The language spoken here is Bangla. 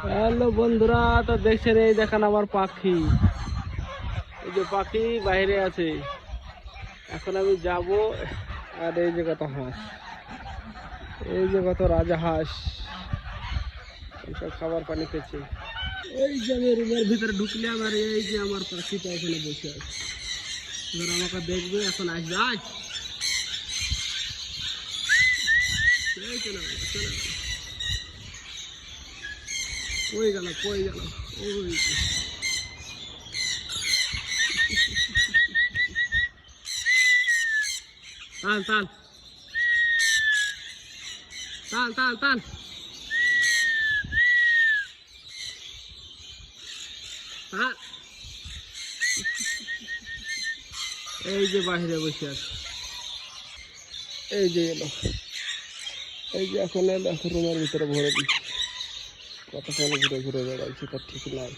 হ্যালো বন্ধুরা, তো দেখছেন এই দেখেন আমার পাখি। এই যে পাখি বাইরে আছে, এখন আমি যাব। আর এই যে কত হাঁস, এই যে কত রাজা হাঁস, সব খাবার পানি খেয়েছে। এই যে আমি রুমের ভিতরে ঢুকলাম, আর এই যে আমার পাখিটা এখানে বসে আছে। এবার আমাকে দেখবে, এখন আসবে। আজ এই চলে গেল, চলে গেল, কই গেল, কই গেল, ওই যে। তাল তাল তাল তাল তাল তাল। এই যে বাইরে বসে আছে, এই যে এলো, এই যে এখন এলো, এখন রুমের ভিতরে ভরে দিচ্ছি। কতক্ষণ ঘুরে ঘুরে বেড়াইছি তার ঠিক নাই।